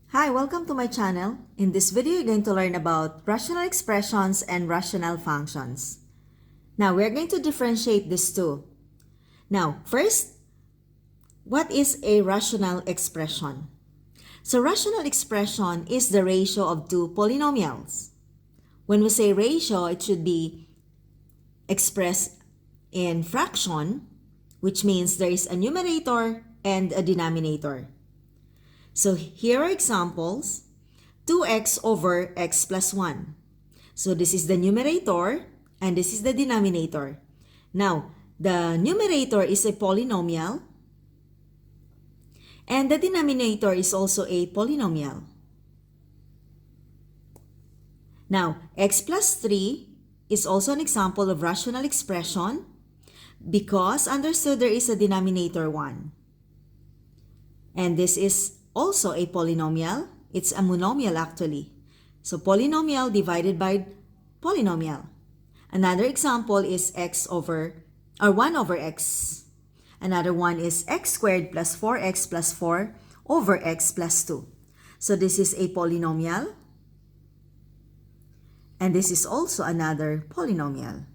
Hi, welcome to my channel. In this video, you're going to learn about rational expressions and rational functions. Now, we're going to differentiate these two. Now, first, what is a rational expression? So, rational expression is the ratio of two polynomials. When we say ratio, it should be expressed in fraction, which means there is a numerator and a denominator. So here are examples. 2x over x plus 1. So this is the numerator and this is the denominator. Now, the numerator is a polynomial and the denominator is also a polynomial. Now, x plus 3 is also an example of rational expression because understood there is a denominator 1. And this is also a polynomial. It's a monomial actually. So polynomial divided by polynomial. Another example is 1 over x. Another one is x squared plus 4x plus 4 over x plus 2. So this is a polynomial. And this is also another polynomial.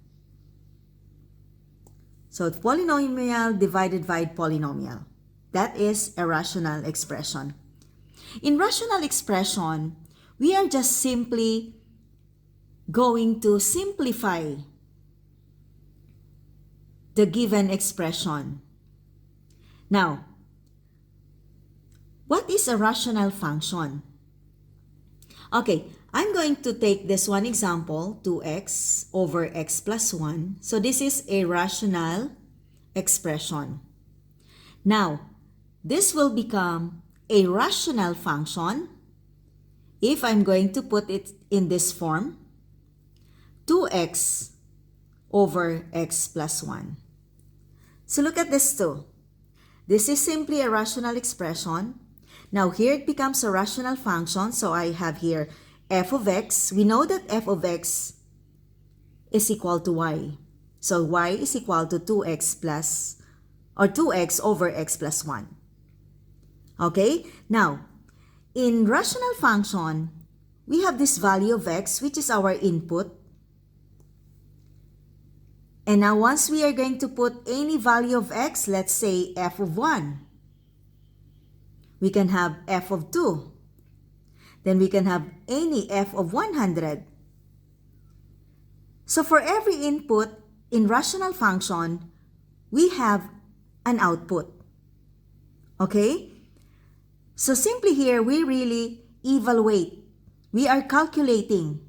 So polynomial divided by polynomial. That is a rational expression. In rational expression, we are just simply going to simplify the given expression. Now, what is a rational function? Okay, I'm going to take this one example, 2x over x plus 1. So this is a rational expression. Now, this will become a rational function if I'm going to put it in this form, 2x over x plus 1. So look at this too. This is simply a rational expression. Now here it becomes a rational function. So I have here f of x. We know that f of x is equal to y. So y is equal to 2x over x plus 1. Okay, now, in rational function, we have this value of x, which is our input. And now, once we are going to put any value of x, let's say f of 1, we can have f of 2. Then we can have any f of 100. So, for every input in rational function, we have an output. Okay? So simply here, we really evaluate. We are calculating.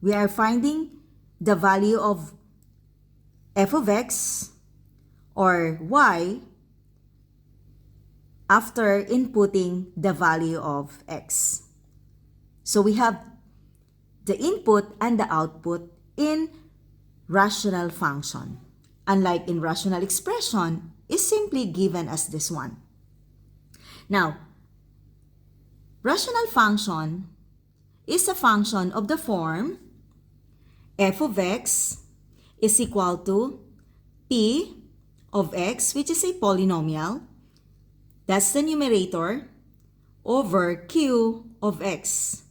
We are finding the value of f of x or y after inputting the value of x. So we have the input and the output in rational function. Unlike in rational expression, is simply given as this one. Now, rational function is a function of the form f of x is equal to p of x, which is a polynomial, that's the numerator, over q of x,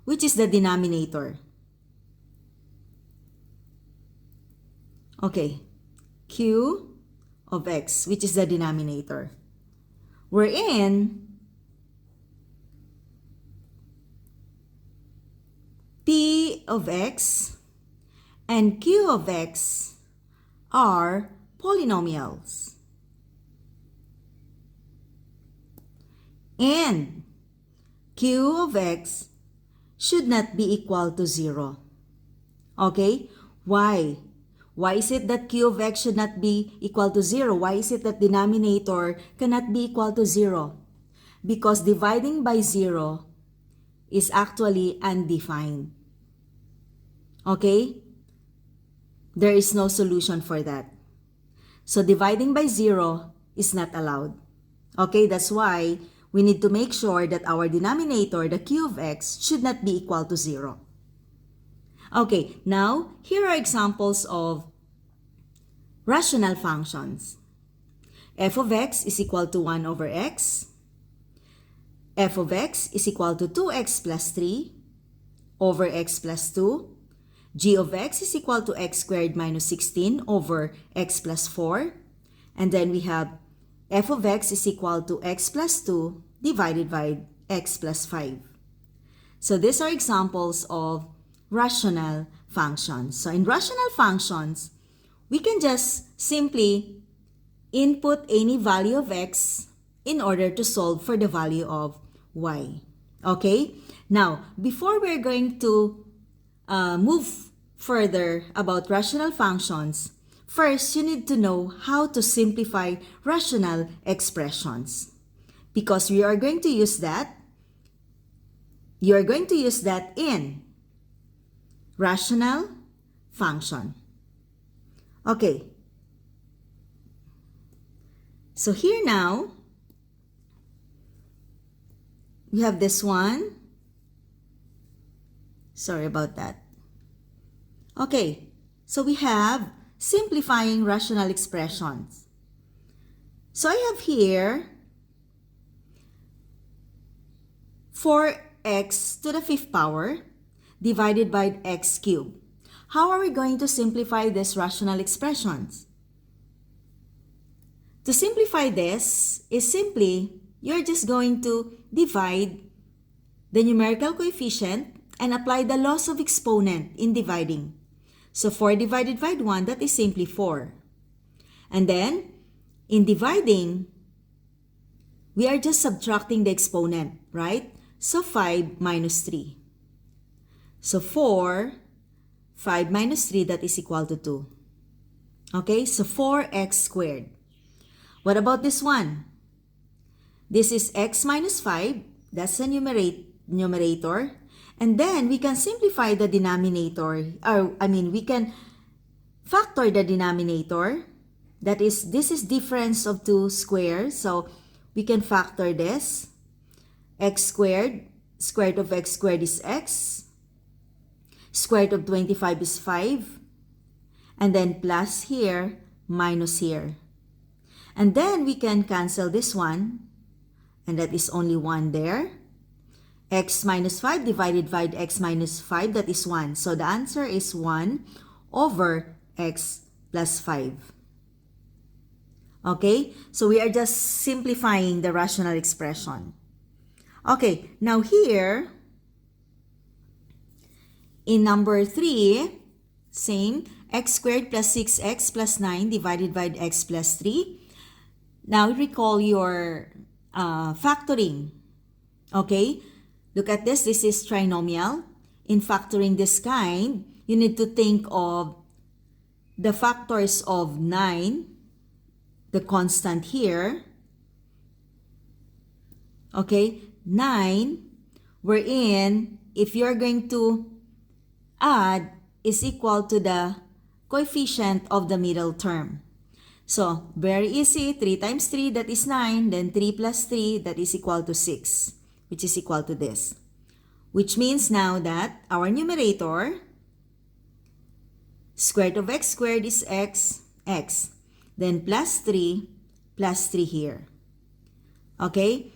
which is the denominator. Okay, q of x, which is the denominator. Wherein p of x and q of x are polynomials. And q of x should not be equal to 0. Okay? Why? Why is it that q of x should not be equal to 0? Why is it that denominator cannot be equal to 0? Because dividing by 0 is actually undefined. Okay? There is no solution for that. So dividing by 0 is not allowed. Okay? That's why we need to make sure that our denominator, the q of x, should not be equal to 0. Okay, now here are examples of rational functions. F of x is equal to 1 over x. f of x is equal to 2x plus 3 over x plus 2. G of x is equal to x squared minus 16 over x plus 4. And then we have f of x is equal to x plus 2 divided by x plus 5. So these are examples of rational functions. So in rational functions, we can just simply input any value of x in order to solve for the value of y. Okay? Now, before we're going to move further about rational functions, first you need to know how to simplify rational expressions. Because we are going to use that, you are going to use that in rational function. Okay. So here now, we have this one. Sorry about that. Okay. So we have simplifying rational expressions. So I have here 4x to the 5th power divided by x cubed. How are we going to simplify these rational expressions? To simplify this is simply, you're just going to divide the numerical coefficient and apply the laws of exponent in dividing. So 4 divided by 1, that is simply 4. And then, in dividing, we are just subtracting the exponent, right? So 5 minus 3. So 4, 5 minus 3, that is equal to 2. Okay, so 4x squared. What about this one? This is x minus 5. That's the numerator. And then we can simplify the denominator. We can factor the denominator. That is, this is difference of two squares. So we can factor this. X squared, square root of x squared is x. Square root of 25 is 5. And then plus here, minus here. And then we can cancel this one. And that is only 1 there. X minus 5 divided by x minus 5, that is 1. So the answer is 1 over x plus 5. Okay? So we are just simplifying the rational expression. Okay, now here, in number 3, same, x squared plus 6x plus 9 divided by x plus 3. Now recall your factoring. Okay? Look at this. This is trinomial. In factoring this kind, you need to think of the factors of 9, the constant here. Okay? 9, wherein if you're going to add, is equal to the coefficient of the middle term. So, very easy. 3 times 3, that is 9. Then 3 plus 3, that is equal to 6. Which is equal to this. Which means now that our numerator, square root of x squared is x. Then plus 3 here. Okay?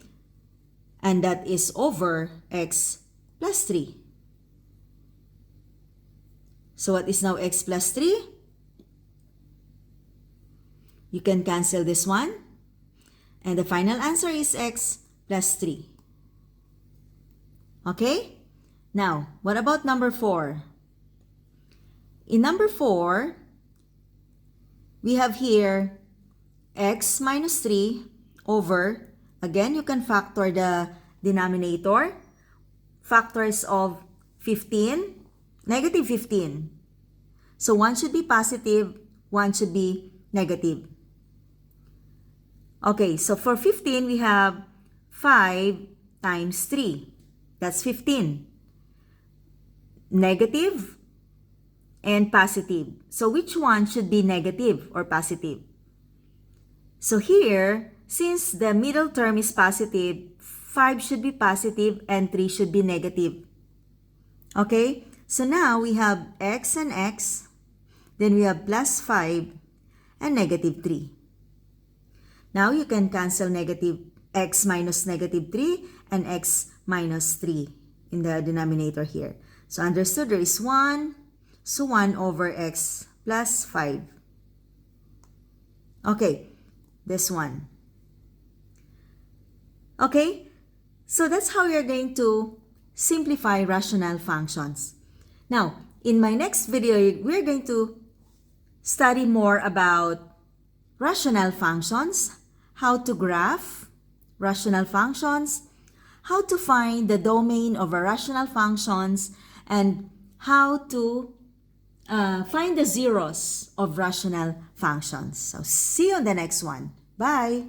And that is over x plus 3. So what is now x plus 3? You can cancel this one. And the final answer is x plus 3. Okay? Now, what about number 4? In number 4, we have here x minus 3 over, again, you can factor the denominator. Factors of 15, negative 15. So one should be positive, one should be negative. Okay, so for 15, we have 5 times 3. That's 15. Negative and positive. So which one should be negative or positive? So here, since the middle term is positive, 5 should be positive and 3 should be negative. Okay? So now we have x and x. Then we have plus 5 and negative 3. Now you can cancel negative x minus negative 3 and x minus 3 in the denominator here. So understood, there is 1, so 1 over x plus 5. Okay, this one. Okay, so that's how you're going to simplify rational functions. Now, in my next video, we're going to study more about rational functions, how to graph rational functions, how to find the domain of rational functions, and how to find the zeros of rational functions. So see you on the next one. Bye!